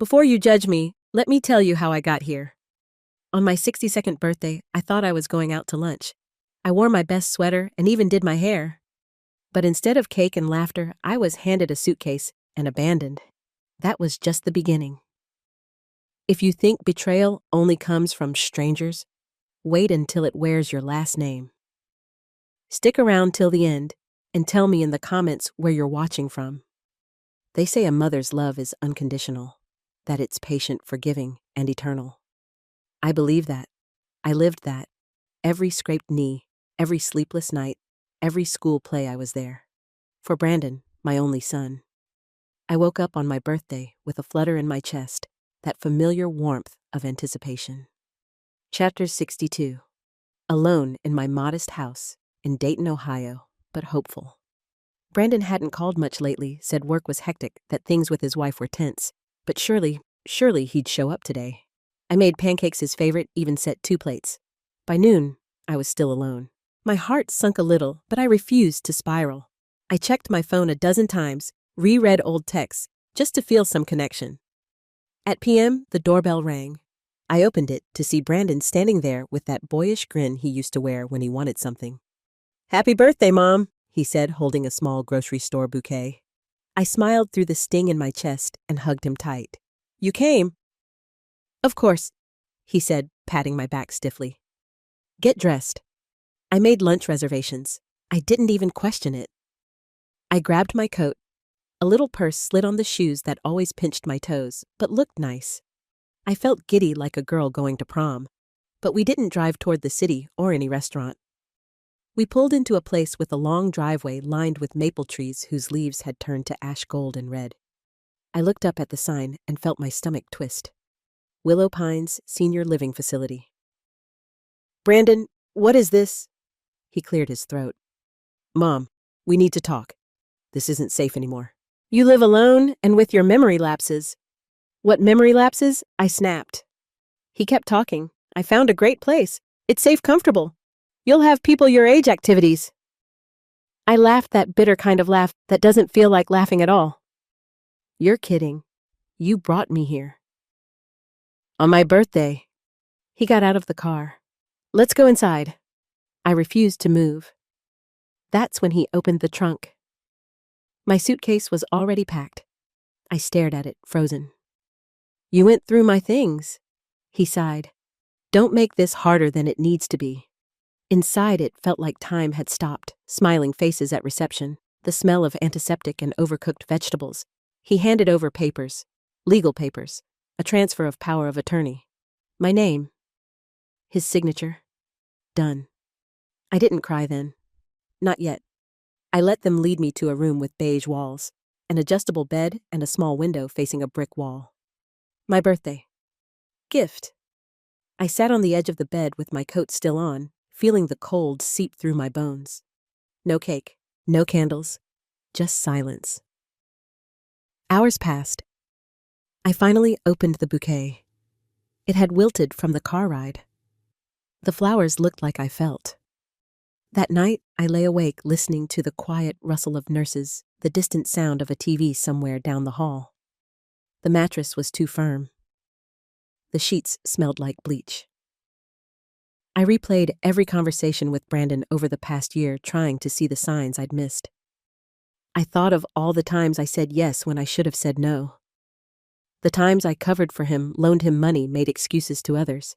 Before you judge me, let me tell you how I got here. On my 62nd birthday, I thought I was going out to lunch. I wore my best sweater and even did my hair. But instead of cake and laughter, I was handed a suitcase and abandoned. That was just the beginning. If you think betrayal only comes from strangers, wait until it wears your last name. Stick around till the end and tell me in the comments where you're watching from. They say a mother's love is unconditional, that it's patient, forgiving, and eternal. I believe that. I lived that. Every scraped knee, every sleepless night, every school play I was there. For Brandon, my only son. I woke up on my birthday with a flutter in my chest, that familiar warmth of anticipation. Chapter 62. Alone in my modest house in Dayton, Ohio, but hopeful. Brandon hadn't called much lately, said work was hectic, that things with his wife were tense, but surely he'd show up today. I made pancakes his favorite, even set 2 plates. By noon, I was still alone. My heart sunk a little, but I refused to spiral. I checked my phone a dozen times, reread old texts, just to feel some connection. At PM, the doorbell rang. I opened it to see Brandon standing there with that boyish grin he used to wear when he wanted something. "Happy birthday, Mom," he said, holding a small grocery store bouquet. I smiled through the sting in my chest and hugged him tight. "You came?" "Of course," he said, patting my back stiffly. "Get dressed." I made lunch reservations. I didn't even question it. I grabbed my coat. A little purse slid on the shoes that always pinched my toes, but looked nice. I felt giddy like a girl going to prom, but we didn't drive toward the city or any restaurant. We pulled into a place with a long driveway lined with maple trees whose leaves had turned to ash gold and red. I looked up at the sign and felt my stomach twist. Willow Pines Senior Living Facility. "Brandon, what is this?" He cleared his throat. "Mom, we need to talk. This isn't safe anymore." "You live alone and with your memory lapses." "What memory lapses?" I snapped. He kept talking. "I found a great place. It's safe, comfortable. You'll have people your age activities." I laughed, that bitter kind of laugh that doesn't feel like laughing at all. "You're kidding. You brought me here." "On my birthday." He got out of the car. "Let's go inside." I refused to move. That's when he opened the trunk. My suitcase was already packed. I stared at it, frozen. "You went through my things," he sighed. "Don't make this harder than it needs to be." Inside it felt like time had stopped, smiling faces at reception, the smell of antiseptic and overcooked vegetables. He handed over papers, legal papers, a transfer of power of attorney. My name. His signature. Done. I didn't cry then. Not yet. I let them lead me to a room with beige walls, an adjustable bed, and a small window facing a brick wall. My birthday. Gift. I sat on the edge of the bed with my coat still on, feeling the cold seep through my bones. No cake, no candles, just silence. Hours passed. I finally opened the bouquet. It had wilted from the car ride. The flowers looked like I felt. That night, I lay awake listening to the quiet rustle of nurses, the distant sound of a TV somewhere down the hall. The mattress was too firm. The sheets smelled like bleach. I replayed every conversation with Brandon over the past year, trying to see the signs I'd missed. I thought of all the times I said yes when I should have said no. The times I covered for him, loaned him money, made excuses to others.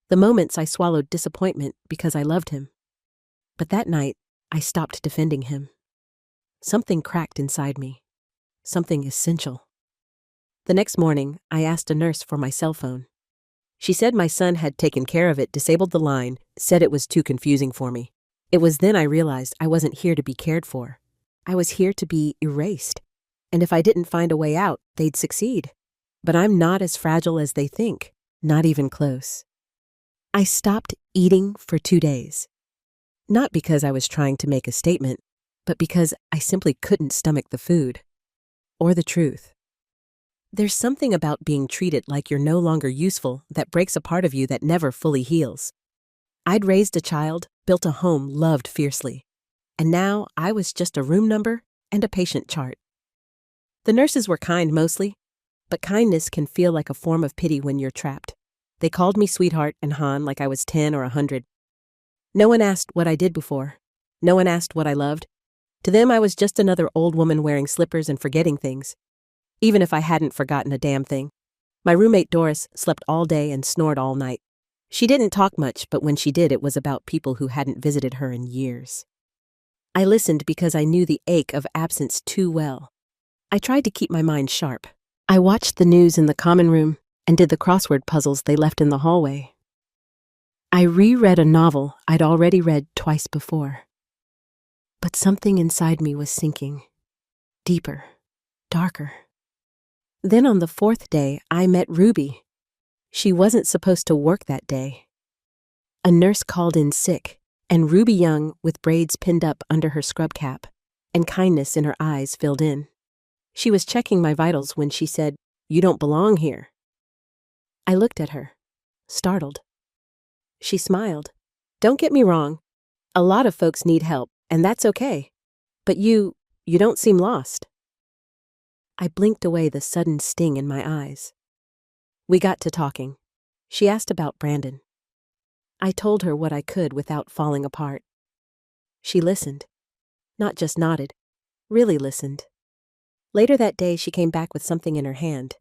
The moments I swallowed disappointment because I loved him. But that night, I stopped defending him. Something cracked inside me. Something essential. The next morning, I asked a nurse for my cell phone. She said my son had taken care of it, disabled the line, said it was too confusing for me. It was then I realized I wasn't here to be cared for. I was here to be erased. And if I didn't find a way out, they'd succeed. But I'm not as fragile as they think, not even close. I stopped eating for 2 days. Not because I was trying to make a statement, but because I simply couldn't stomach the food. Or the truth. There's something about being treated like you're no longer useful that breaks a part of you that never fully heals. I'd raised a child, built a home, loved fiercely. And now I was just a room number and a patient chart. The nurses were kind mostly, But kindness can feel like a form of pity when you're trapped. They called me sweetheart and Han like I was 10 or 100. No one asked what I did before. No one asked what I loved. To them, I was just another old woman wearing slippers and forgetting things. Even if I hadn't forgotten a damn thing. My roommate Doris slept all day and snored all night. She didn't talk much, but when she did, it was about people who hadn't visited her in years. I listened because I knew the ache of absence too well. I tried to keep my mind sharp. I watched the news in the common room and did the crossword puzzles they left in the hallway. I reread a novel I'd already read twice before. But something inside me was sinking. Deeper. Darker. Then on the 4th day, I met Ruby. She wasn't supposed to work that day. A nurse called in sick, and Ruby Young, with braids pinned up under her scrub cap, and kindness in her eyes filled in. She was checking my vitals when she said, "You don't belong here." I looked at her, startled. She smiled. "Don't get me wrong. A lot of folks need help, and that's okay. But you don't seem lost." I blinked away the sudden sting in my eyes. We got to talking. She asked about Brandon. I told her what I could without falling apart. She listened. Not just nodded, really listened. Later that day, she came back with something in her hand.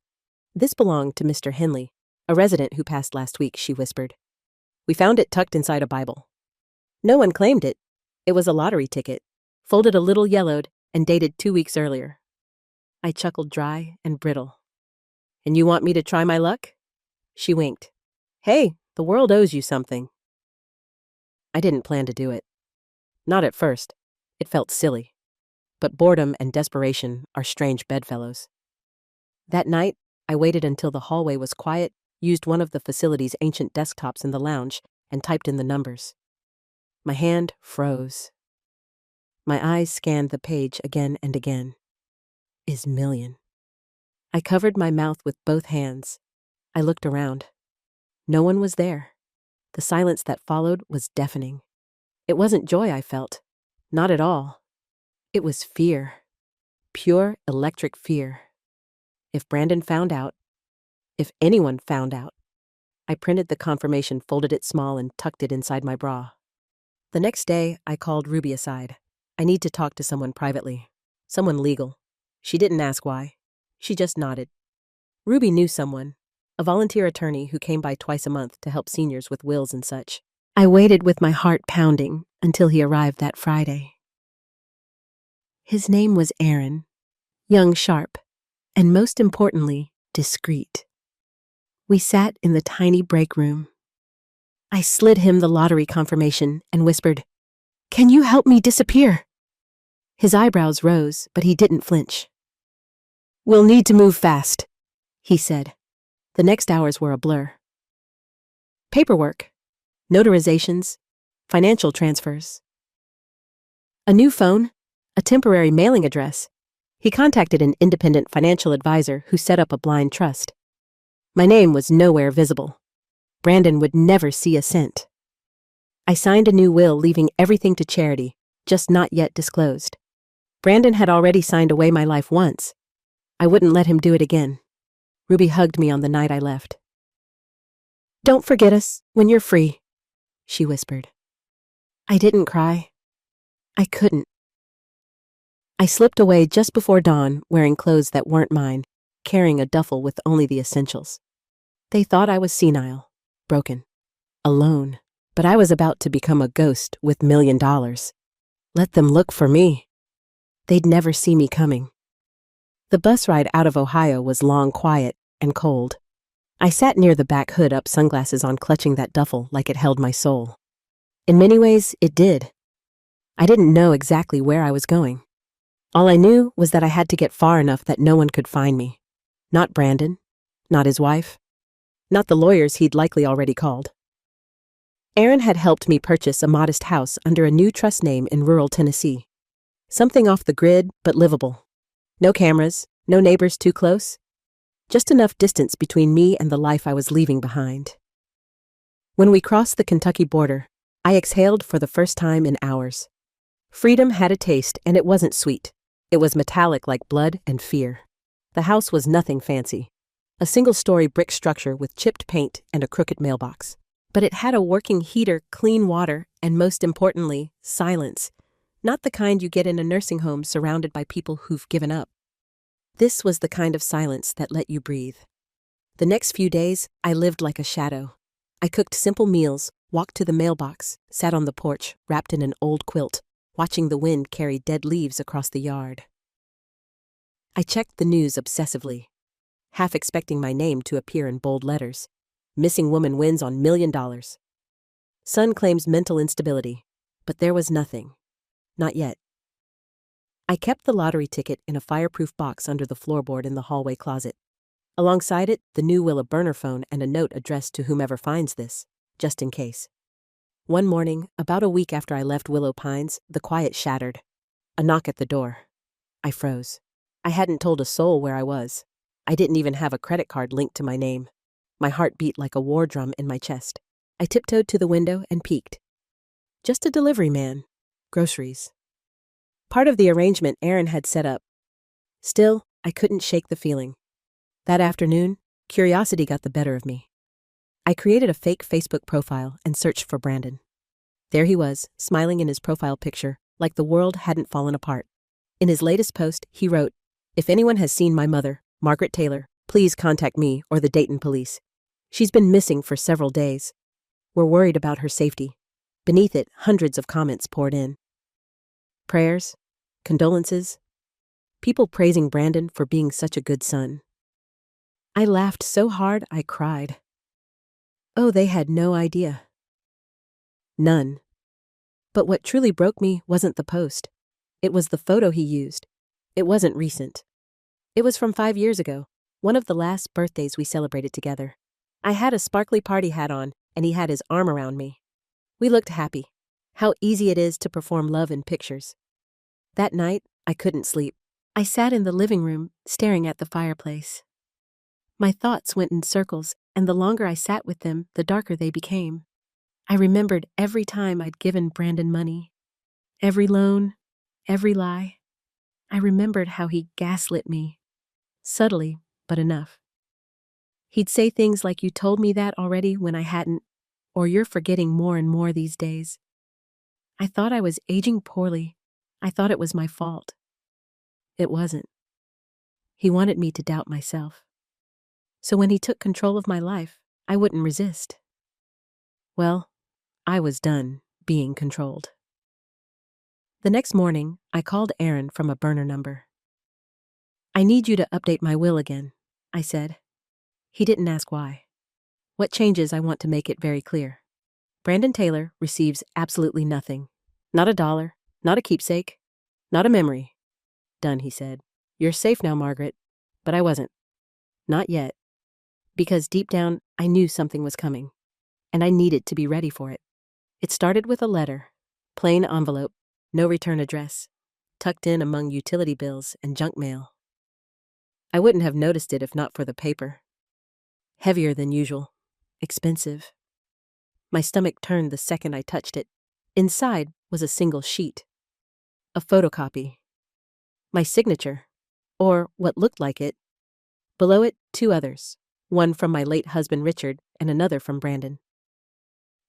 "This belonged to Mr. Henley, a resident who passed last week," she whispered. "We found it tucked inside a Bible. No one claimed it. It was a lottery ticket, folded a little yellowed and dated 2 weeks earlier." I chuckled dry and brittle. "And you want me to try my luck?" She winked. "Hey, the world owes you something." I didn't plan to do it. Not at first. It felt silly. But boredom and desperation are strange bedfellows. That night, I waited until the hallway was quiet, used one of the facility's ancient desktops in the lounge, and typed in the numbers. My hand froze. My eyes scanned the page again and again. Is million. I covered my mouth with both hands. I looked around. No one was there. The silence that followed was deafening. It wasn't joy I felt. Not at all. It was fear. Pure electric fear. If Brandon found out, if anyone found out, I printed the confirmation, folded it small, and tucked it inside my bra. The next day, I called Ruby aside. "I need to talk to someone privately. Someone legal." She didn't ask why. She just nodded. Ruby knew someone, a volunteer attorney who came by twice a month to help seniors with wills and such. I waited with my heart pounding until he arrived that Friday. His name was Aaron, young, sharp, and most importantly, discreet. We sat in the tiny break room. I slid him the lottery confirmation and whispered, "Can you help me disappear?" His eyebrows rose, but he didn't flinch. "We'll need to move fast," he said. The next hours were a blur. Paperwork, notarizations, financial transfers. A new phone, a temporary mailing address. He contacted an independent financial advisor who set up a blind trust. My name was nowhere visible. Brandon would never see a cent. I signed a new will, leaving everything to charity, just not yet disclosed. Brandon had already signed away my life once. I wouldn't let him do it again. Ruby hugged me on the night I left. "Don't forget us when you're free," she whispered. I didn't cry. I couldn't. I slipped away just before dawn, wearing clothes that weren't mine, carrying a duffel with only the essentials. They thought I was senile, broken, alone, but I was about to become a ghost with $1 million. Let them look for me. They'd never see me coming. The bus ride out of Ohio was long, quiet, and cold. I sat near the back hood, up, sunglasses on, clutching that duffel like it held my soul. In many ways, it did. I didn't know exactly where I was going. All I knew was that I had to get far enough that no one could find me. Not Brandon, not his wife, not the lawyers he'd likely already called. Aaron had helped me purchase a modest house under a new trust name in rural Tennessee. Something off the grid, but livable. No cameras, no neighbors too close. Just enough distance between me and the life I was leaving behind. When we crossed the Kentucky border, I exhaled for the first time in hours. Freedom had a taste, and it wasn't sweet. It was metallic like blood and fear. The house was nothing fancy. a single-story brick structure with chipped paint and a crooked mailbox. But it had a working heater, clean water, and most importantly, silence. Not the kind you get in a nursing home surrounded by people who've given up. This was the kind of silence that let you breathe. The next few days, I lived like a shadow. I cooked simple meals, walked to the mailbox, sat on the porch, wrapped in an old quilt, watching the wind carry dead leaves across the yard. I checked the news obsessively, half expecting my name to appear in bold letters. Missing woman wins on $1 million. Son claims mental instability, but there was nothing. Not yet. I kept the lottery ticket in a fireproof box under the floorboard in the hallway closet. Alongside it, the new Willa burner phone and a note addressed to whomever finds this, just in case. One morning, about a week after I left Willow Pines, the quiet shattered. A knock at the door. I froze. I hadn't told a soul where I was. I didn't even have a credit card linked to my name. My heart beat like a war drum in my chest. I tiptoed to the window and peeked. Just a delivery man. Groceries. Part of the arrangement Aaron had set up. Still, I couldn't shake the feeling. That afternoon, curiosity got the better of me. I created a fake Facebook profile and searched for Brandon. There he was, smiling in his profile picture, like the world hadn't fallen apart. In his latest post, he wrote, "If anyone has seen my mother, Margaret Taylor, please contact me or the Dayton police. She's been missing for several days. We're worried about her safety." Beneath it, hundreds of comments poured in. Prayers, condolences, people praising Brandon for being such a good son. I laughed so hard I cried. Oh, they had no idea. None. But what truly broke me wasn't the post. It was the photo he used. It wasn't recent. It was from 5 years ago, one of the last birthdays we celebrated together. I had a sparkly party hat on, and he had his arm around me. We looked happy. How easy it is to perform love in pictures. That night, I couldn't sleep. I sat in the living room, staring at the fireplace. My thoughts went in circles, and the longer I sat with them, the darker they became. I remembered every time I'd given Brandon money. Every loan, every lie. I remembered how he gaslit me. Subtly, but enough. He'd say things like, "You told me that already," when I hadn't, or "You're forgetting more and more these days." I thought I was aging poorly. I thought it was my fault. It wasn't. He wanted me to doubt myself. So when he took control of my life, I wouldn't resist. Well, I was done being controlled. The next morning, I called Aaron from a burner number. "I need you to update my will again," I said. He didn't ask why. "What changes? I want to make it very clear. Brandon Taylor receives absolutely nothing. Not a dollar, not a keepsake, not a memory." "Done," he said. "You're safe now, Margaret." But I wasn't. Not yet. Because deep down, I knew something was coming. And I needed to be ready for it. It started with a letter. Plain envelope, no return address, tucked in among utility bills and junk mail. I wouldn't have noticed it if not for the paper. Heavier than usual. Expensive. My stomach turned the second I touched it. Inside was a single sheet. A photocopy. My signature. Or what looked like it. Below it, 2 others. One from my late husband Richard and another from Brandon.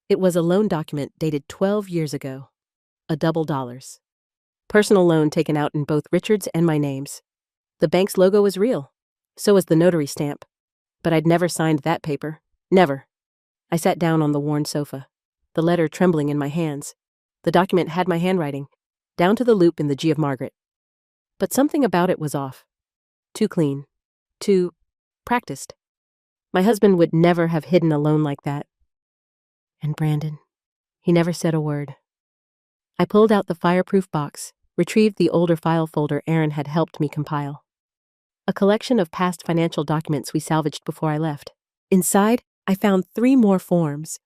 It was a loan document dated 12 years ago. A double dollars. Personal loan taken out in both Richard's and my names. The bank's logo was real. So was the notary stamp. But I'd never signed that paper. Never. I sat down on the worn sofa, the letter trembling in my hands. The document had my handwriting, down to the loop in the G of Margaret. But something about it was off. Too clean. Too practiced. My husband would never have hidden a loan like that. And Brandon, he never said a word. I pulled out the fireproof box, retrieved the older file folder Aaron had helped me compile. A collection of past financial documents we salvaged before I left. Inside, I found 3 more forms,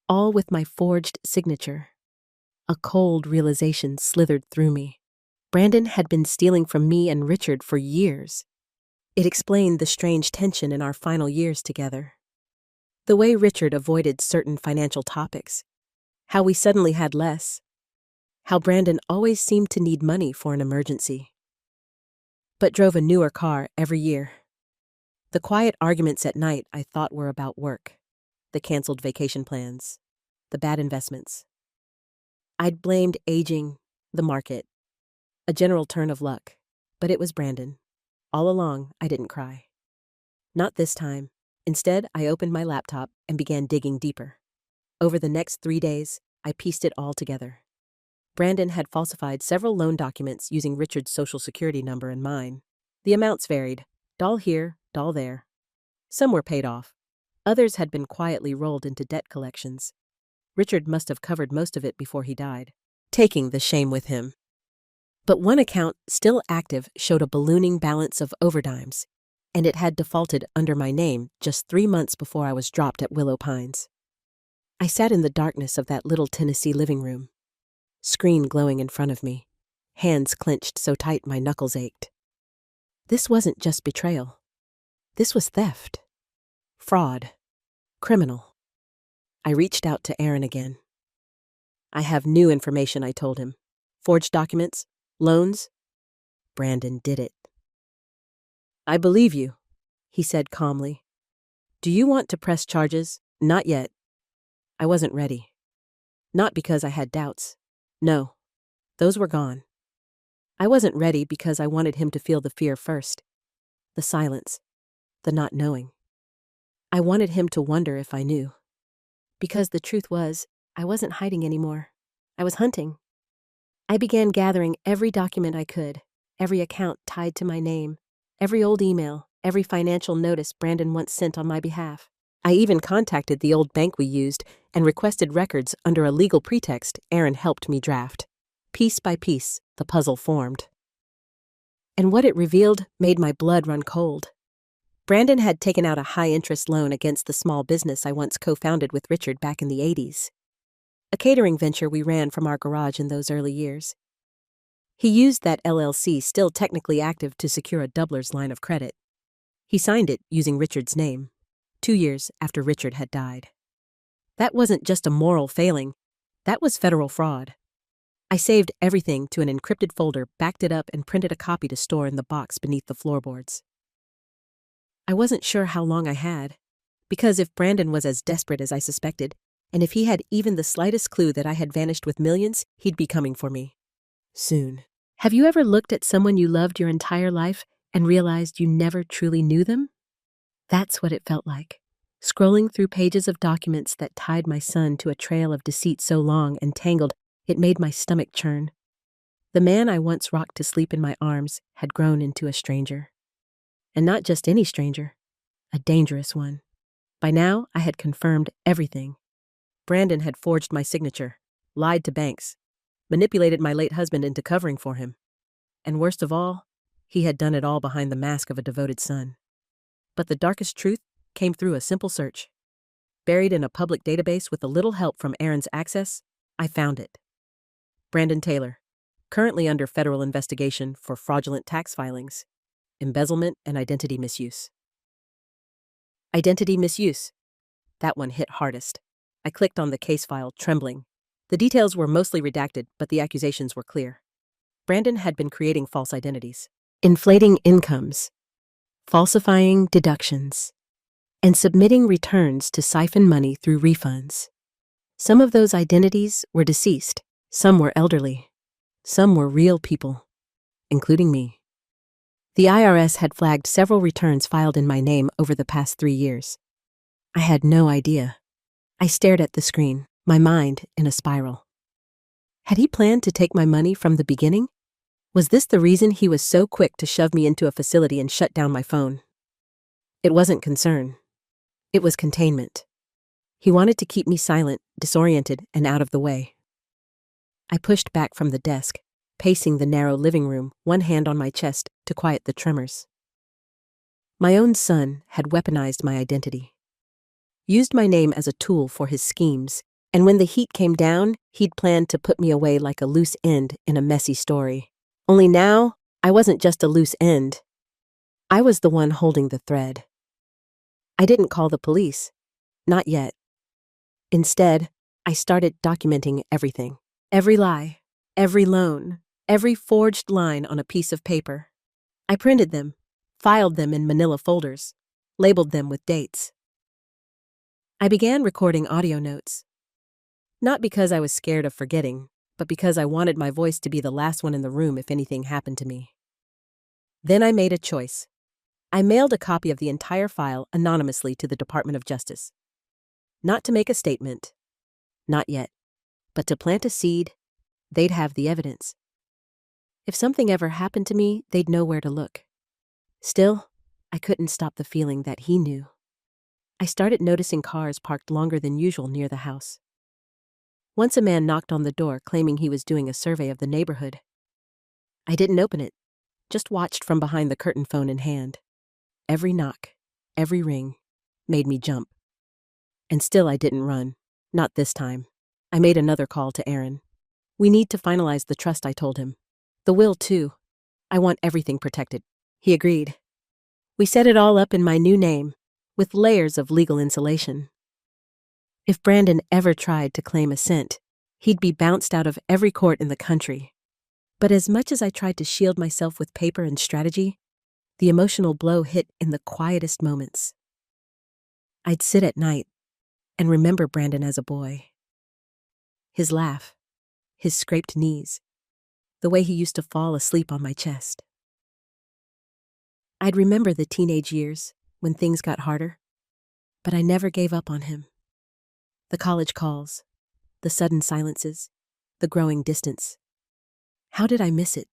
all with my forged signature. A cold realization slithered through me. Brandon had been stealing from me and Richard for years. It explained the strange tension in our final years together. The way Richard avoided certain financial topics. How we suddenly had less. How Brandon always seemed to need money for an emergency. But drove a newer car every year. The quiet arguments at night I thought were about work, the canceled vacation plans, the bad investments. I'd blamed aging, the market, a general turn of luck, but it was Brandon. All along, I didn't cry. Not this time. Instead, I opened my laptop and began digging deeper. Over the next 3 days, I pieced it all together. Brandon had falsified several loan documents using Richard's social security number and mine. The amounts varied, doll here, doll there. Some were paid off. Others had been quietly rolled into debt collections. Richard must have covered most of it before he died, taking the shame with him. But one account, still active, showed a ballooning balance of overdimes, and it had defaulted under my name just 3 months before I was dropped at Willow Pines. I sat in the darkness of that little Tennessee living room, screen glowing in front of me, hands clenched so tight my knuckles ached. This wasn't just betrayal. This was theft. Fraud. Criminal. I reached out to Aaron again. I have new information, I told him. Forged documents? Loans? Brandon did it. I believe you, he said calmly. Do you want to press charges? Not yet. I wasn't ready. Not because I had doubts. No, those were gone. I wasn't ready because I wanted him to feel the fear first. The silence. The not knowing. I wanted him to wonder if I knew. Because the truth was, I wasn't hiding anymore. I was hunting. I began gathering every document I could, every account tied to my name, every old email, every financial notice Brandon once sent on my behalf. I even contacted the old bank we used and requested records under a legal pretext Aaron helped me draft. Piece by piece, the puzzle formed. And what it revealed made my blood run cold. Brandon had taken out a high-interest loan against the small business I once co-founded with Richard back in the 80s. A catering venture we ran from our garage in those early years. He used that LLC, still technically active, to secure a doubler's line of credit. He signed it using Richard's name, 2 years after Richard had died. That wasn't just a moral failing. That was federal fraud. I saved everything to an encrypted folder, backed it up, and printed a copy to store in the box beneath the floorboards. I wasn't sure how long I had, because if Brandon was as desperate as I suspected, and if he had even the slightest clue that I had vanished with millions, he'd be coming for me. Soon. Have you ever looked at someone you loved your entire life and realized you never truly knew them? That's what it felt like, scrolling through pages of documents that tied my son to a trail of deceit so long and tangled it made my stomach churn. The man I once rocked to sleep in my arms had grown into a stranger. And not just any stranger, a dangerous one. By now, I had confirmed everything. Brandon had forged my signature, lied to banks, manipulated my late husband into covering for him. And worst of all, he had done it all behind the mask of a devoted son. But the darkest truth came through a simple search. Buried in a public database with a little help from Aaron's access, I found it. Brandon Taylor, currently under federal investigation for fraudulent tax filings, embezzlement, and identity misuse. Identity misuse. That one hit hardest. I clicked on the case file, trembling. The details were mostly redacted, but the accusations were clear. Brandon had been creating false identities, inflating incomes, falsifying deductions, and submitting returns to siphon money through refunds. Some of those identities were deceased, some were elderly, some were real people, including me. The IRS had flagged several returns filed in my name over the past 3 years. I had no idea. I stared at the screen, my mind in a spiral. Had he planned to take my money from the beginning? Was this the reason he was so quick to shove me into a facility and shut down my phone? It wasn't concern. It was containment. He wanted to keep me silent, disoriented, and out of the way. I pushed back from the desk, pacing the narrow living room, one hand on my chest to quiet the tremors. My own son had weaponized my identity, used my name as a tool for his schemes, and when the heat came down, he'd planned to put me away like a loose end in a messy story. Only now, I wasn't just a loose end. I was the one holding the thread. I didn't call the police. Not yet. Instead, I started documenting everything. Every lie, every loan, every forged line on a piece of paper. I printed them, filed them in manila folders, labeled them with dates. I began recording audio notes. Not because I was scared of forgetting, but because I wanted my voice to be the last one in the room if anything happened to me. Then I made a choice. I mailed a copy of the entire file anonymously to the Department of Justice. Not to make a statement. Not yet. But to plant a seed. They'd have the evidence. If something ever happened to me, they'd know where to look. Still, I couldn't stop the feeling that he knew. I started noticing cars parked longer than usual near the house. Once a man knocked on the door claiming he was doing a survey of the neighborhood. I didn't open it, just watched from behind the curtain, phone in hand. Every knock, every ring, made me jump. And still I didn't run. Not this time. I made another call to Aaron. We need to finalize the trust, I told him. The will, too. I want everything protected. He agreed. We set it all up in my new name, with layers of legal insulation. If Brandon ever tried to claim a cent, he'd be bounced out of every court in the country. But as much as I tried to shield myself with paper and strategy, the emotional blow hit in the quietest moments. I'd sit at night and remember Brandon as a boy. His laugh, his scraped knees, the way he used to fall asleep on my chest. I'd remember the teenage years when things got harder, but I never gave up on him. The college calls, the sudden silences, the growing distance. How did I miss it?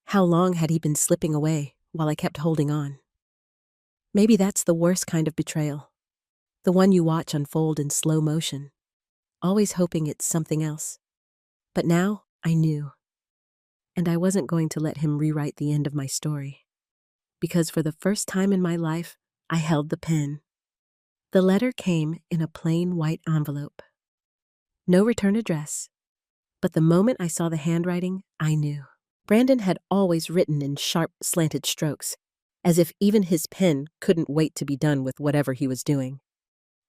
How long had he been slipping away while I kept holding on? Maybe that's the worst kind of betrayal, the one you watch unfold in slow motion, always hoping it's something else. But now I knew, and I wasn't going to let him rewrite the end of my story. Because for the first time in my life, I held the pen. The letter came in a plain white envelope. No return address. But the moment I saw the handwriting, I knew. Brandon had always written in sharp, slanted strokes, as if even his pen couldn't wait to be done with whatever he was doing.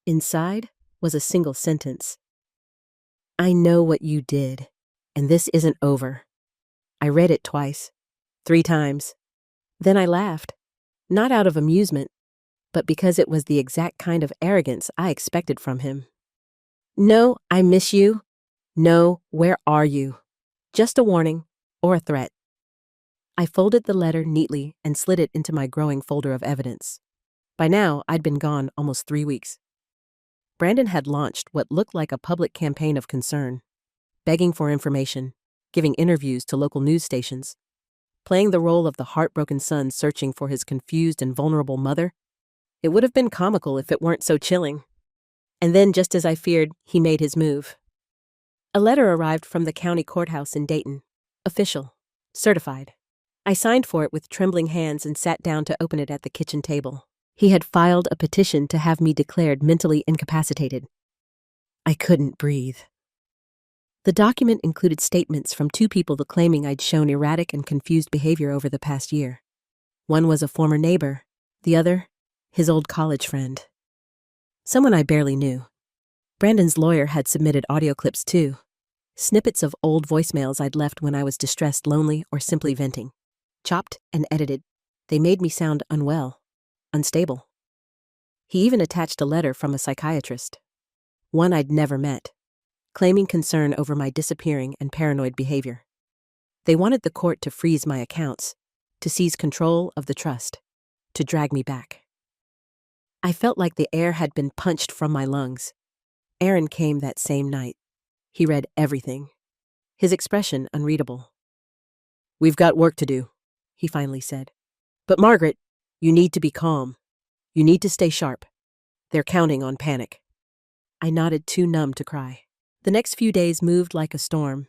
Inside was a single sentence. I know what you did, and this isn't over. I read it twice, 3 times. Then I laughed, not out of amusement, but because it was the exact kind of arrogance I expected from him. No, I miss you. No, where are you? Just a warning or a threat. I folded the letter neatly and slid it into my growing folder of evidence. By now, I'd been gone almost 3 weeks. Brandon had launched what looked like a public campaign of concern, begging for information, giving interviews to local news stations, playing the role of the heartbroken son searching for his confused and vulnerable mother. It would have been comical if it weren't so chilling. And then, just as I feared, he made his move. A letter arrived from the county courthouse in Dayton. Official. Certified. I signed for it with trembling hands and sat down to open it at the kitchen table. He had filed a petition to have me declared mentally incapacitated. I couldn't breathe. The document included statements from 2 people claiming I'd shown erratic and confused behavior over the past year. One was a former neighbor, the other, his old college friend. Someone I barely knew. Brandon's lawyer had submitted audio clips too, snippets of old voicemails I'd left when I was distressed, lonely, or simply venting. Chopped and edited, they made me sound unwell, unstable. He even attached a letter from a psychiatrist, one I'd never met, claiming concern over my disappearing and paranoid behavior. They wanted the court to freeze my accounts, to seize control of the trust, to drag me back. I felt like the air had been punched from my lungs. Aaron came that same night. He read everything, his expression unreadable. "We've got work to do," he finally said. "But Margaret, you need to be calm. You need to stay sharp. They're counting on panic." I nodded, too numb to cry. The next few days moved like a storm.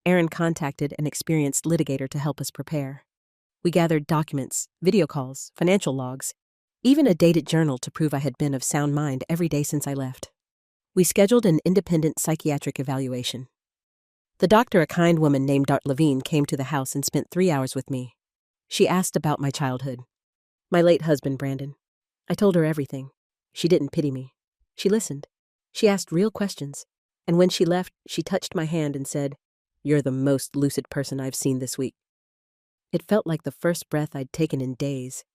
Aaron contacted an experienced litigator to help us prepare. We gathered documents, video calls, financial logs, even a dated journal to prove I had been of sound mind every day since I left. We scheduled an independent psychiatric evaluation. The doctor, a kind woman named Dr. Levine, came to the house and spent 3 hours with me. She asked about my childhood, my late husband, Brandon. I told her everything. She didn't pity me. She listened. She asked real questions. And when she left, she touched my hand and said, "You're the most lucid person I've seen this week." It felt like the first breath I'd taken in days.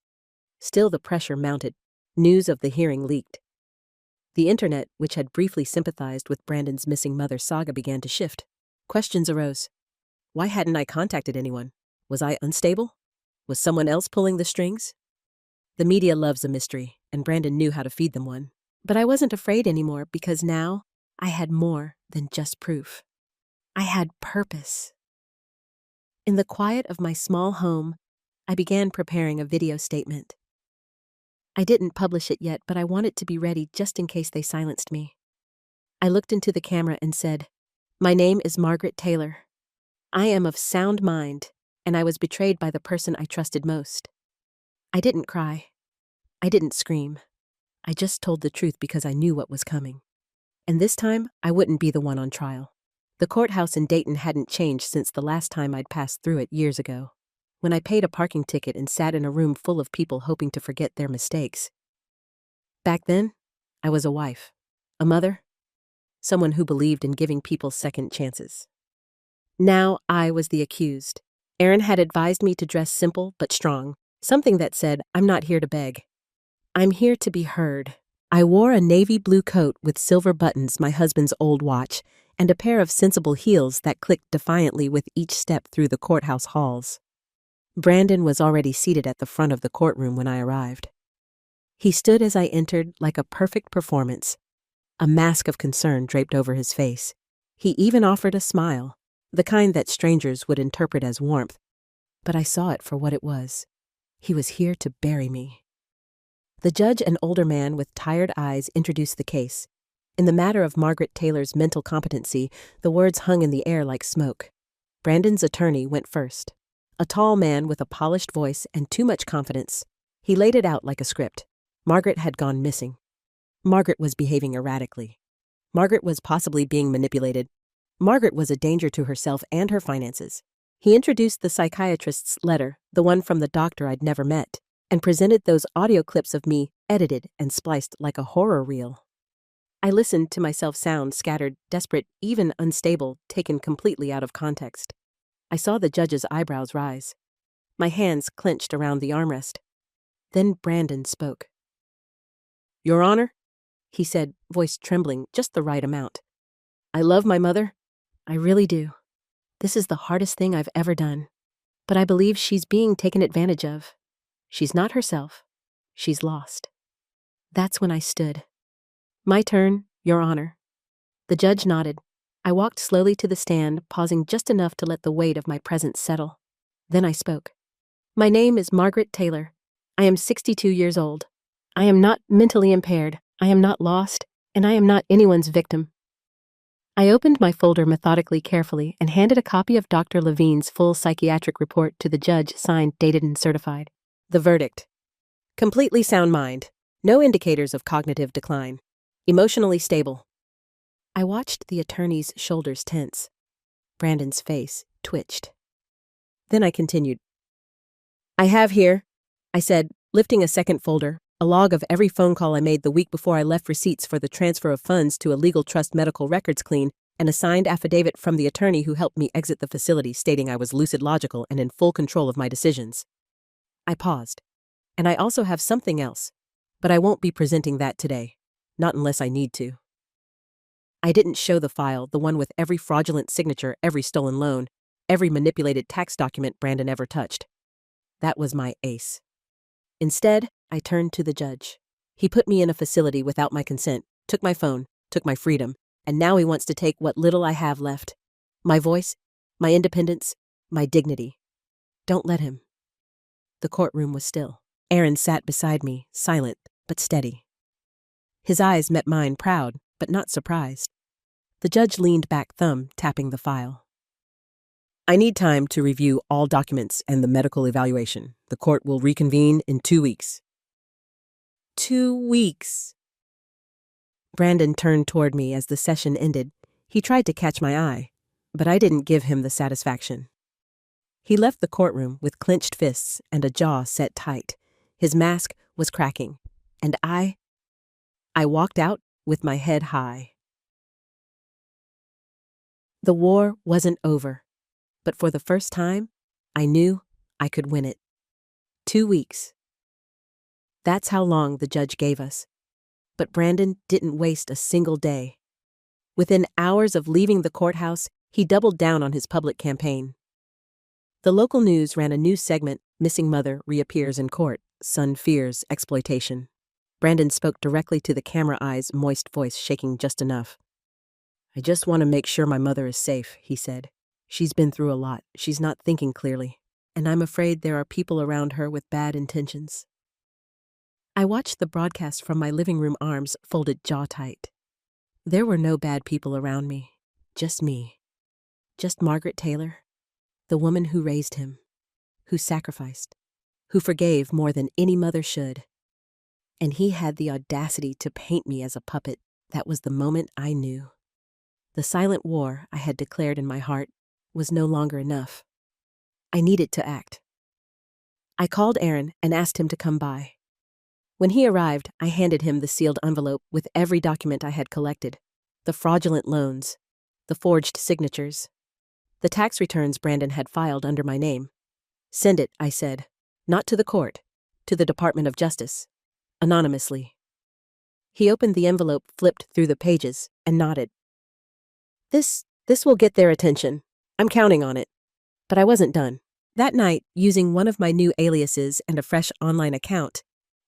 Still, the pressure mounted. News of the hearing leaked. The internet, which had briefly sympathized with Brandon's missing mother saga, began to shift. Questions arose. Why hadn't I contacted anyone? Was I unstable? Was someone else pulling the strings? The media loves a mystery, and Brandon knew how to feed them one. But I wasn't afraid anymore because now I had more than just proof. I had purpose. In the quiet of my small home, I began preparing a video statement. I didn't publish it yet, but I wanted to be ready just in case they silenced me. I looked into the camera and said, "My name is Margaret Taylor. I am of sound mind, and I was betrayed by the person I trusted most." I didn't cry. I didn't scream. I just told the truth because I knew what was coming. And this time, I wouldn't be the one on trial. The courthouse in Dayton hadn't changed since the last time I'd passed through it years ago, when I paid a parking ticket and sat in a room full of people hoping to forget their mistakes. Back then, I was a wife, a mother, someone who believed in giving people second chances. Now I was the accused. Aaron had advised me to dress simple but strong, something that said, "I'm not here to beg. I'm here to be heard." I wore a navy blue coat with silver buttons, my husband's old watch, and a pair of sensible heels that clicked defiantly with each step through the courthouse halls. Brandon was already seated at the front of the courtroom when I arrived. He stood as I entered like a perfect performance, a mask of concern draped over his face. He even offered a smile, the kind that strangers would interpret as warmth, but I saw it for what it was. He was here to bury me. The judge, an older man with tired eyes, introduced the case. In the matter of Margaret Taylor's mental competency, the words hung in the air like smoke. Brandon's attorney went first. A tall man with a polished voice and too much confidence. He laid it out like a script. Margaret had gone missing. Margaret was behaving erratically. Margaret was possibly being manipulated. Margaret was a danger to herself and her finances. He introduced the psychiatrist's letter, the one from the doctor I'd never met, and presented those audio clips of me, edited and spliced like a horror reel. I listened to myself sound scattered, desperate, even unstable, taken completely out of context. I saw the judge's eyebrows rise. My hands clenched around the armrest. Then Brandon spoke. "Your Honor," he said, voice trembling just the right amount. "I love my mother. I really do. This is the hardest thing I've ever done. But I believe she's being taken advantage of. She's not herself. She's lost." That's when I stood. "My turn, Your Honor." The judge nodded. I walked slowly to the stand, pausing just enough to let the weight of my presence settle. Then I spoke. "My name is Margaret Taylor. I am 62 years old. I am not mentally impaired. I am not lost, and I am not anyone's victim." I opened my folder methodically, carefully, and handed a copy of Dr. Levine's full psychiatric report to the judge, signed, dated, and certified. The verdict: completely sound mind. No indicators of cognitive decline. Emotionally stable. I watched the attorney's shoulders tense. Brandon's face twitched. Then I continued. "I have here," I said, lifting a second folder, a log of every phone call I made the week before I left, receipts for the transfer of funds to a legal trust, medical records clean, and a signed affidavit from the attorney who helped me exit the facility stating I was lucid, logical, and in full control of my decisions. I paused. "And I also have something else, but I won't be presenting that today, not unless I need to." I didn't show the file, the one with every fraudulent signature, every stolen loan, every manipulated tax document Brandon ever touched. That was my ace. Instead, I turned to the judge. He put me in a facility without my consent, took my phone, took my freedom, and now he wants to take what little I have left. My voice, my independence, my dignity. Don't let him. The courtroom was still. Aaron sat beside me, silent but steady. His eyes met mine, proud but not surprised. The judge leaned back, thumb tapping the file. "I need time to review all documents and the medical evaluation. The court will reconvene in 2 weeks." 2 weeks. Brandon turned toward me as the session ended. He tried to catch my eye, but I didn't give him the satisfaction. He left the courtroom with clenched fists and a jaw set tight. His mask was cracking, and I walked out with my head high. The war wasn't over, but for the first time, I knew I could win it. 2 weeks. That's how long the judge gave us. But Brandon didn't waste a single day. Within hours of leaving the courthouse, he doubled down on his public campaign. The local news ran a news segment, "Missing Mother Reappears in Court, Son Fears Exploitation." Brandon spoke directly to the camera eye's moist voice shaking just enough. "I just want to make sure my mother is safe," he said. "She's been through a lot. She's not thinking clearly. And I'm afraid there are people around her with bad intentions." I watched the broadcast from my living room arms folded jaw tight. There were no bad people around me. Just me. Just Margaret Taylor, the woman who raised him, who sacrificed, who forgave more than any mother should. And he had the audacity to paint me as a puppet. That was the moment I knew. The silent war I had declared in my heart was no longer enough. I needed to act. I called Aaron and asked him to come by. When he arrived, I handed him the sealed envelope with every document I had collected: the fraudulent loans, the forged signatures, the tax returns Brandon had filed under my name. "Send it," I said, "not to the court, to the Department of Justice, anonymously." He opened the envelope, flipped through the pages, and nodded. This will get their attention. I'm counting on it." But I wasn't done. That night, using one of my new aliases and a fresh online account,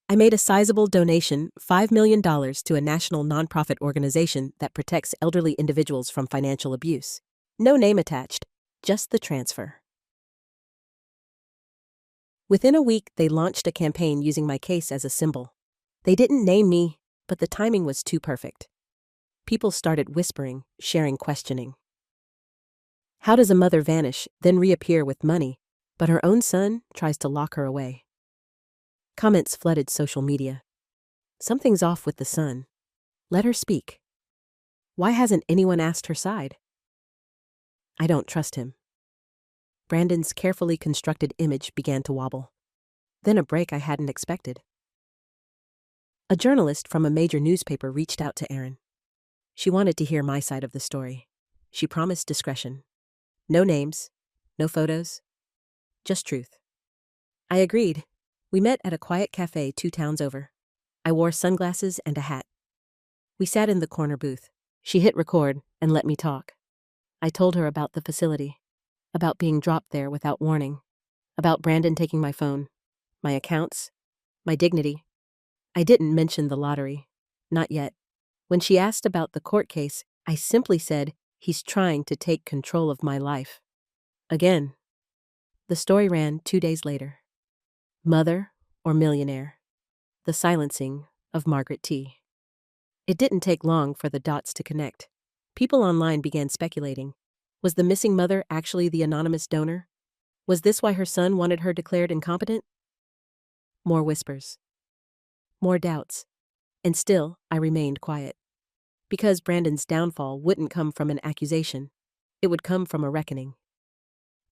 I made a sizable donation, $5 million, to a national nonprofit organization that protects elderly individuals from financial abuse. No name attached, just the transfer. Within a week, they launched a campaign using my case as a symbol. They didn't name me, but the timing was too perfect. People started whispering, sharing, questioning. How does a mother vanish, then reappear with money, but her own son tries to lock her away? Comments flooded social media. "Something's off with the son. Let her speak. Why hasn't anyone asked her side?" I don't trust him. Brandon's carefully constructed image began to wobble. Then a break I hadn't expected. A journalist from a major newspaper reached out to Aaron. She wanted to hear my side of the story. She promised discretion. No names, no photos, just truth. I agreed. We met at a quiet cafe 2 towns over. I wore sunglasses and a hat. We sat in the corner booth. She hit record and let me talk. I told her about the facility, about being dropped there without warning, about Brandon taking my phone, my accounts, my dignity. I didn't mention the lottery. Not yet. When she asked about the court case, I simply said, "He's trying to take control of my life." Again. The story ran 2 days later. Mother or millionaire? The silencing of Margaret T. It didn't take long for the dots to connect. People online began speculating. Was the missing mother actually the anonymous donor? Was this why her son wanted her declared incompetent? More whispers. More doubts. And still, I remained quiet. Because Brandon's downfall wouldn't come from an accusation. It would come from a reckoning.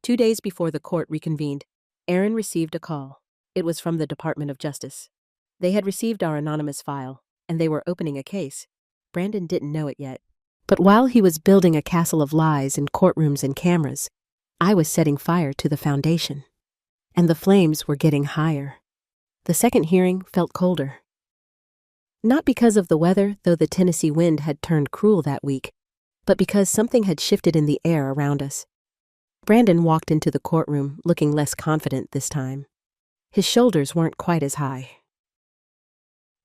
2 days before the court reconvened, Aaron received a call. It was from the Department of Justice. They had received our anonymous file, and they were opening a case. Brandon didn't know it yet. But while he was building a castle of lies in courtrooms and cameras, I was setting fire to the foundation. And the flames were getting higher. The second hearing felt colder. Not because of the weather, though the Tennessee wind had turned cruel that week, but because something had shifted in the air around us. Brandon walked into the courtroom looking less confident this time. His shoulders weren't quite as high.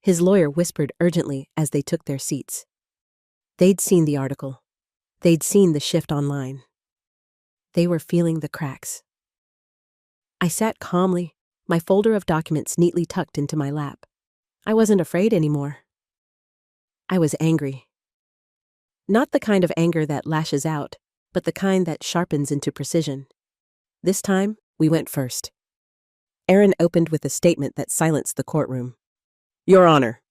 His lawyer whispered urgently as they took their seats. They'd seen the article. They'd seen the shift online. They were feeling the cracks. I sat calmly, my folder of documents neatly tucked into my lap. I wasn't afraid anymore. I was angry. Not the kind of anger that lashes out, but the kind that sharpens into precision. This time, we went first. Aaron opened with a statement that silenced the courtroom. "Your Honor,"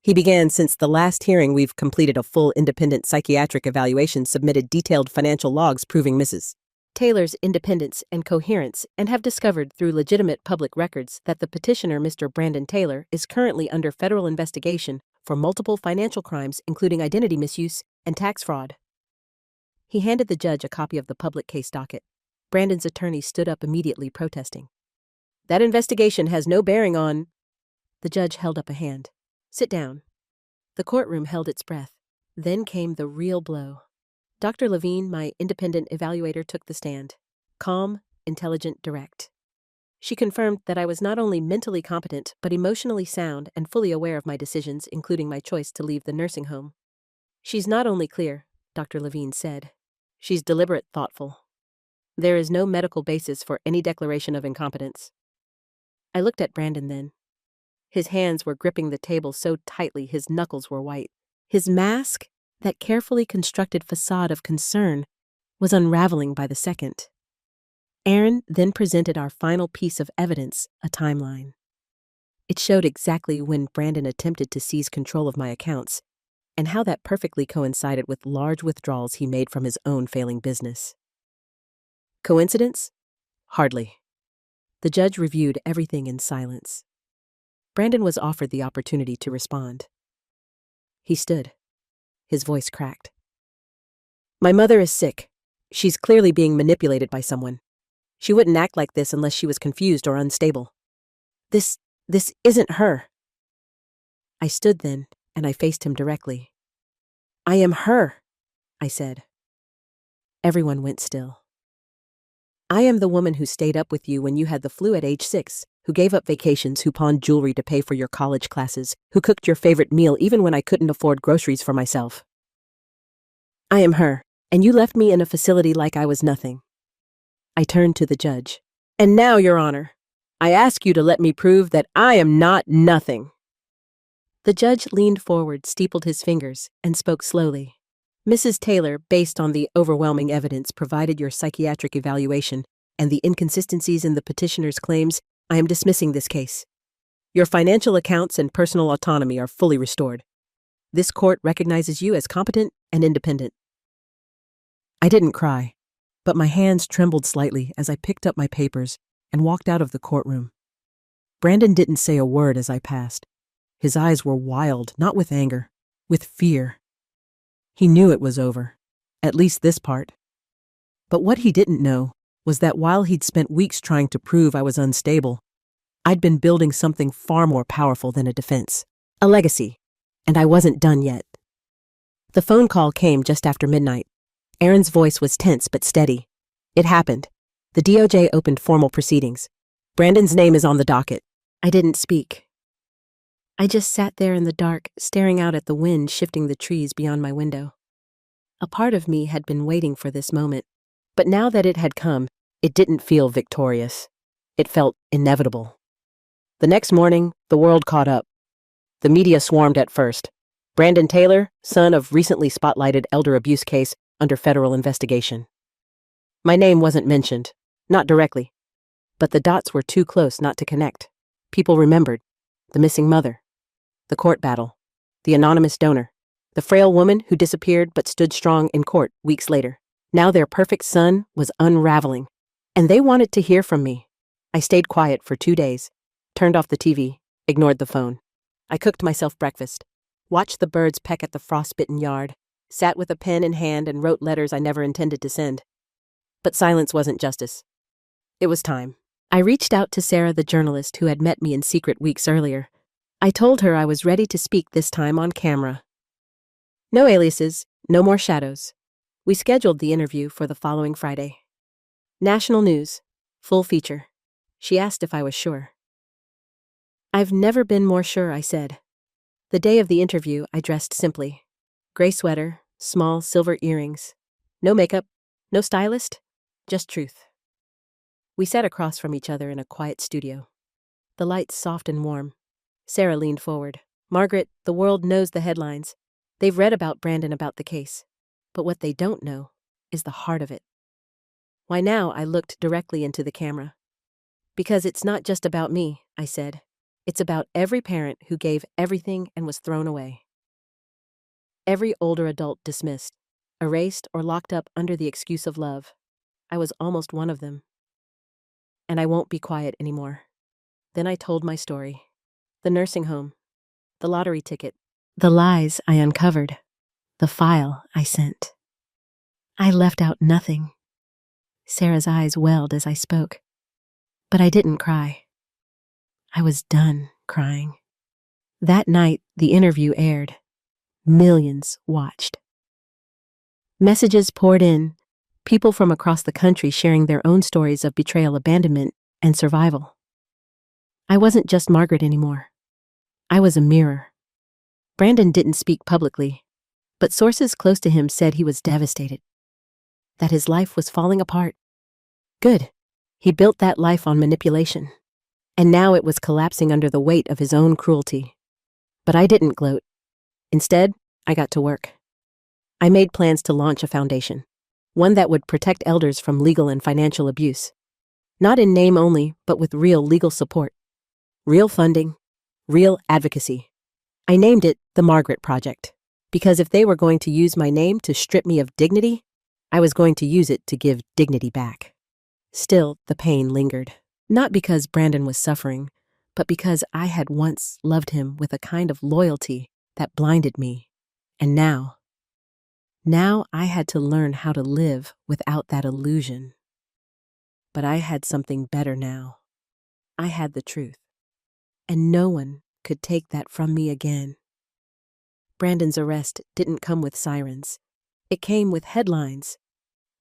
he began, "since the last hearing we've completed a full independent psychiatric evaluation, submitted detailed financial logs proving Mrs. Taylor's independence and coherence, and have discovered through legitimate public records that the petitioner, Mr. Brandon Taylor, is currently under federal investigation for multiple financial crimes including identity misuse and tax fraud." He handed the judge a copy of the public case docket. Brandon's attorney stood up immediately, protesting. "That investigation has no bearing on..." The judge held up a hand. Sit down. The courtroom held its breath. Then came the real blow. Dr. Levine, my independent evaluator, took the stand. Calm, intelligent, direct. She confirmed that I was not only mentally competent, but emotionally sound and fully aware of my decisions, including my choice to leave the nursing home. She's not only clear, Dr. Levine said. She's deliberate, thoughtful. There is no medical basis for any declaration of incompetence. I looked at Brandon then. His hands were gripping the table so tightly his knuckles were white. His mask, that carefully constructed facade of concern, was unraveling by the second. Aaron then presented our final piece of evidence, a timeline. It showed exactly when Brandon attempted to seize control of my accounts, and how that perfectly coincided with large withdrawals he made from his own failing business. Coincidence? Hardly. The judge reviewed everything in silence. Brandon was offered the opportunity to respond. He stood. His voice cracked. My mother is sick. She's clearly being manipulated by someone. She wouldn't act like this unless she was confused or unstable. This isn't her. I stood then, and I faced him directly. I am her, I said. Everyone went still. I am the woman who stayed up with you when you had the flu at age 6, who gave up vacations, who pawned jewelry to pay for your college classes, who cooked your favorite meal even when I couldn't afford groceries for myself. I am her, and you left me in a facility like I was nothing. I turned to the judge. And now, Your Honor, I ask you to let me prove that I am not nothing. The judge leaned forward, steepled his fingers, and spoke slowly. Mrs. Taylor, based on the overwhelming evidence provided your psychiatric evaluation and the inconsistencies in the petitioner's claims, I am dismissing this case. Your financial accounts and personal autonomy are fully restored. This court recognizes you as competent and independent. I didn't cry, but my hands trembled slightly as I picked up my papers and walked out of the courtroom. Brandon didn't say a word as I passed. His eyes were wild, not with anger, with fear. He knew it was over, at least this part. But what he didn't know was that while he'd spent weeks trying to prove I was unstable, I'd been building something far more powerful than a defense, a legacy, and I wasn't done yet. The phone call came just after midnight. Aaron's voice was tense but steady. It happened. The DOJ opened formal proceedings. Brandon's name is on the docket. I didn't speak. I just sat there in the dark, staring out at the wind shifting the trees beyond my window. A part of me had been waiting for this moment, but now that it had come, it didn't feel victorious. It felt inevitable. The next morning, the world caught up. The media swarmed at first. Brandon Taylor, son of recently spotlighted elder abuse case under federal investigation. My name wasn't mentioned, not directly, but the dots were too close not to connect. People remembered. The missing mother. The court battle. The anonymous donor. The frail woman who disappeared but stood strong in court weeks later. Now their perfect son was unraveling, and they wanted to hear from me. I stayed quiet for 2 days, turned off the TV, ignored the phone. I cooked myself breakfast, watched the birds peck at the frostbitten yard, sat with a pen in hand and wrote letters I never intended to send. But silence wasn't justice. It was time. I reached out to Sarah, the journalist who had met me in secret weeks earlier. I told her I was ready to speak this time on camera. No aliases, no more shadows. We scheduled the interview for the following Friday. National news, full feature. She asked if I was sure. I've never been more sure, I said. The day of the interview, I dressed simply. Gray sweater, small silver earrings. No makeup, no stylist, just truth. We sat across from each other in a quiet studio. The lights soft and warm. Sarah leaned forward. Margaret, the world knows the headlines. They've read about Brandon, about the case. But what they don't know is the heart of it. Why now I looked directly into the camera. Because it's not just about me, I said. It's about every parent who gave everything and was thrown away. Every older adult dismissed, erased or locked up under the excuse of love. I was almost one of them. And I won't be quiet anymore. Then I told my story. The nursing home, the lottery ticket, the lies I uncovered, the file I sent. I left out nothing. Sarah's eyes welled as I spoke. But I didn't cry. I was done crying. That night, the interview aired. Millions watched. Messages poured in, people from across the country sharing their own stories of betrayal, abandonment, and survival. I wasn't just Margaret anymore. I was a mirror. Brandon didn't speak publicly, but sources close to him said he was devastated, that his life was falling apart. Good. He built that life on manipulation, and now it was collapsing under the weight of his own cruelty. But I didn't gloat. Instead, I got to work. I made plans to launch a foundation, one that would protect elders from legal and financial abuse. Not in name only, but with real legal support. Real funding, real advocacy. I named it the Margaret Project, because if they were going to use my name to strip me of dignity, I was going to use it to give dignity back. Still, the pain lingered. Not because Brandon was suffering, but because I had once loved him with a kind of loyalty that blinded me. And now I had to learn how to live without that illusion. But I had something better now. I had the truth. And no one could take that from me again. Brandon's arrest didn't come with sirens. It came with headlines.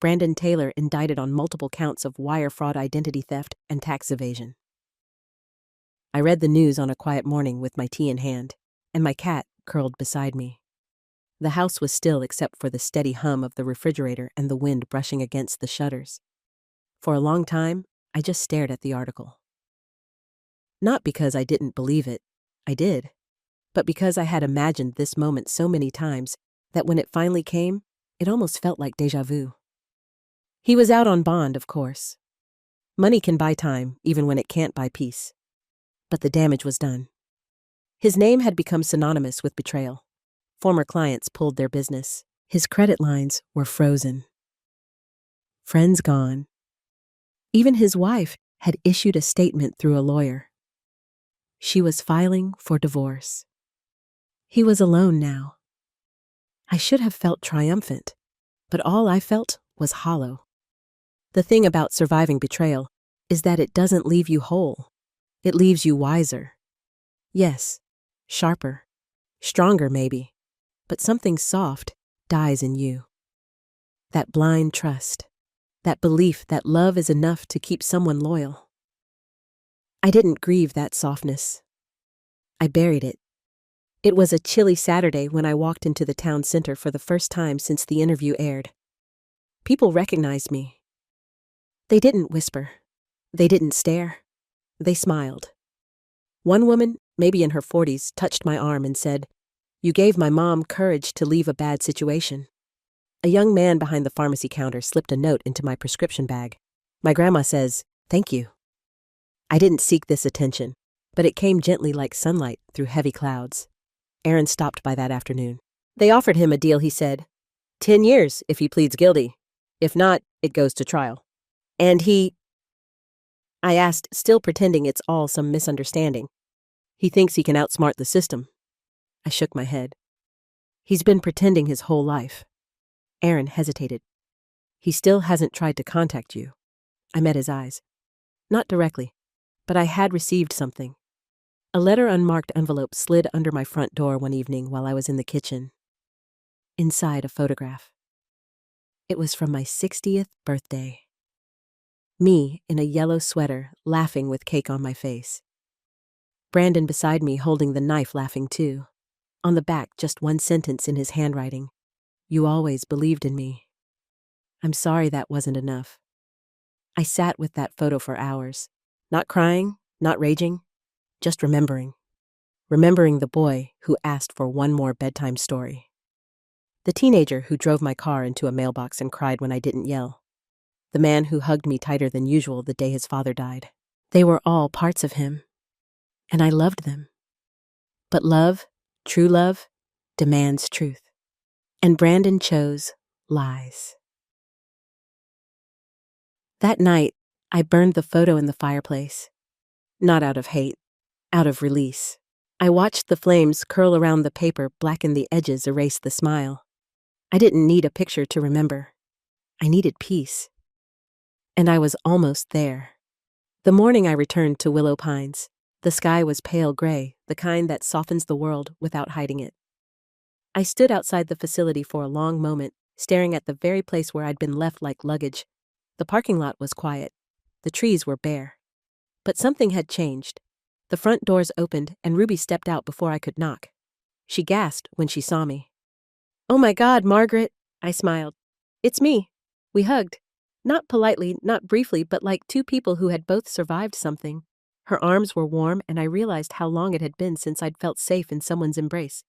Brandon Taylor indicted on multiple counts of wire fraud, identity theft, and tax evasion. I read the news on a quiet morning with my tea in hand, and my cat curled beside me. The house was still except for the steady hum of the refrigerator and the wind brushing against the shutters. For a long time, I just stared at the article. Not because I didn't believe it, I did, but because I had imagined this moment so many times that when it finally came, it almost felt like déjà vu. He was out on bond, of course. Money can buy time, even when it can't buy peace. But the damage was done. His name had become synonymous with betrayal. Former clients pulled their business. His credit lines were frozen. Friends gone. Even his wife had issued a statement through a lawyer. She was filing for divorce. He was alone now. I should have felt triumphant, but all I felt was hollow. The thing about surviving betrayal is that it doesn't leave you whole. It leaves you wiser. Yes, sharper, stronger maybe, but something soft dies in you. That blind trust, that belief that love is enough to keep someone loyal. I didn't grieve that softness. I buried it. It was a chilly Saturday when I walked into the town center for the first time since the interview aired. People recognized me. They didn't whisper. They didn't stare. They smiled. One woman, maybe in her 40s, touched my arm and said, "You gave my mom courage to leave a bad situation." A young man behind the pharmacy counter slipped a note into my prescription bag. "My grandma says, thank you." I didn't seek this attention, but it came gently like sunlight through heavy clouds. Aaron stopped by that afternoon. They offered him a deal, he said. 10 years if he pleads guilty. If not, it goes to trial. And I asked, still pretending it's all some misunderstanding. "He thinks he can outsmart the system." I shook my head. "He's been pretending his whole life." Aaron hesitated. "He still hasn't tried to contact you." I met his eyes. Not directly, but I had received something. A letter unmarked envelope slid under my front door one evening while I was in the kitchen. Inside, a photograph. It was from my 60th birthday. Me in a yellow sweater, laughing with cake on my face. Brandon beside me holding the knife, laughing too. On the back, just one sentence in his handwriting. "You always believed in me." I'm sorry that wasn't enough. I sat with that photo for hours. Not crying, not raging, just remembering. Remembering the boy who asked for one more bedtime story. The teenager who drove my car into a mailbox and cried when I didn't yell. The man who hugged me tighter than usual the day his father died. They were all parts of him, and I loved them. But love, true love, demands truth. And Brandon chose lies. That night, I burned the photo in the fireplace. Not out of hate, out of release. I watched the flames curl around the paper, blacken the edges, erase the smile. I didn't need a picture to remember. I needed peace. And I was almost there. The morning I returned to Willow Pines, The sky was pale gray, the kind that softens the world without hiding it. I stood outside the facility for a long moment, staring at the very place where I'd been left like luggage. The parking lot was quiet. The trees were bare. But something had changed. The front doors opened and Ruby stepped out before I could knock. She gasped when she saw me. "Oh my God, Margaret," I smiled. "It's me." We hugged. Not politely, not briefly, but like two people who had both survived something. Her arms were warm and I realized how long it had been since I'd felt safe in someone's embrace.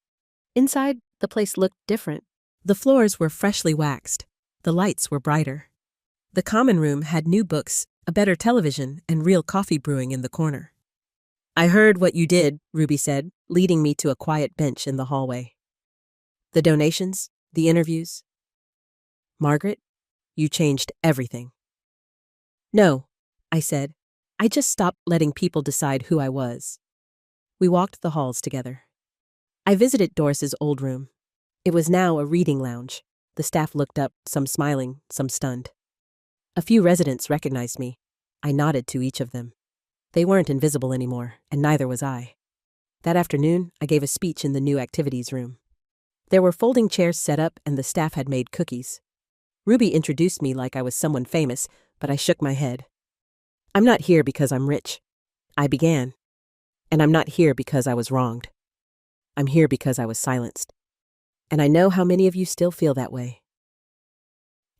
Inside, the place looked different. The floors were freshly waxed. The lights were brighter. The common room had new books, a better television, and real coffee brewing in the corner. "I heard what you did," Ruby said, leading me to a quiet bench in the hallway. "The donations, the interviews. Margaret, you changed everything." "No," I said. "I just stopped letting people decide who I was." We walked the halls together. I visited Doris's old room. It was now a reading lounge. The staff looked up, some smiling, some stunned. A few residents recognized me. I nodded to each of them. They weren't invisible anymore, and neither was I. That afternoon, I gave a speech in the new activities room. There were folding chairs set up, and the staff had made cookies. Ruby introduced me like I was someone famous, but I shook my head. "I'm not here because I'm rich," I began. "And I'm not here because I was wronged. I'm here because I was silenced. And I know how many of you still feel that way."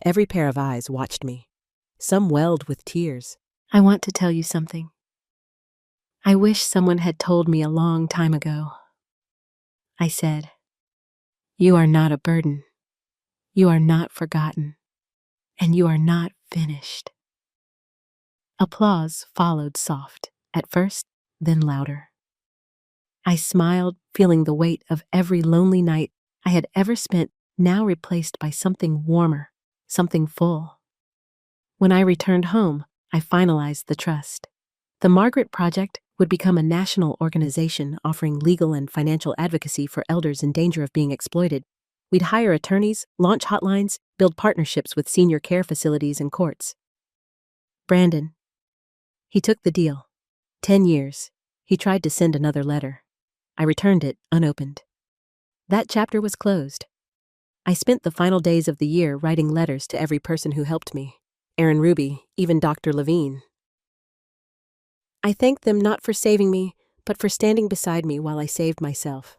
Every pair of eyes watched me. Some welled with tears. "I want to tell you something. I wish someone had told me a long time ago," I said. "You are not a burden. You are not forgotten. And you are not finished." Applause followed soft, at first, then louder. I smiled, feeling the weight of every lonely night I had ever spent now replaced by something warmer, something full. When I returned home, I finalized the trust. The Margaret Project would become a national organization offering legal and financial advocacy for elders in danger of being exploited. We'd hire attorneys, launch hotlines, build partnerships with senior care facilities and courts. Brandon. He took the deal. 10 years. He tried to send another letter. I returned it, unopened. That chapter was closed. I spent the final days of the year writing letters to every person who helped me. Aaron Ruby, even Dr. Levine. I thanked them not for saving me, but for standing beside me while I saved myself.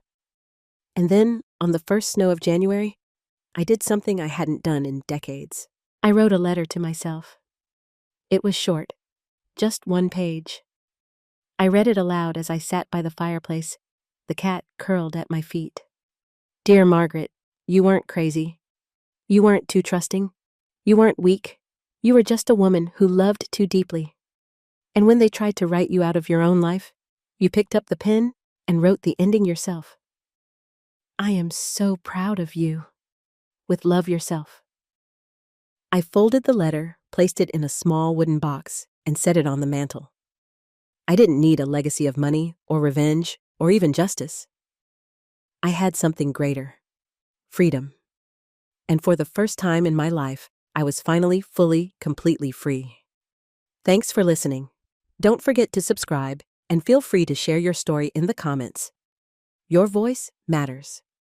And then, on the first snow of January, I did something I hadn't done in decades. I wrote a letter to myself. It was short, just 1 page. I read it aloud as I sat by the fireplace, the cat curled at my feet. "Dear Margaret, you weren't crazy. You weren't too trusting. You weren't weak. You were just a woman who loved too deeply. And when they tried to write you out of your own life, you picked up the pen and wrote the ending yourself. I am so proud of you. With love, yourself." I folded the letter, placed it in a small wooden box, and set it on the mantel. I didn't need a legacy of money or revenge or even justice. I had something greater. Freedom. And for the first time in my life, I was finally fully, completely free. Thanks for listening. Don't forget to subscribe and feel free to share your story in the comments. Your voice matters.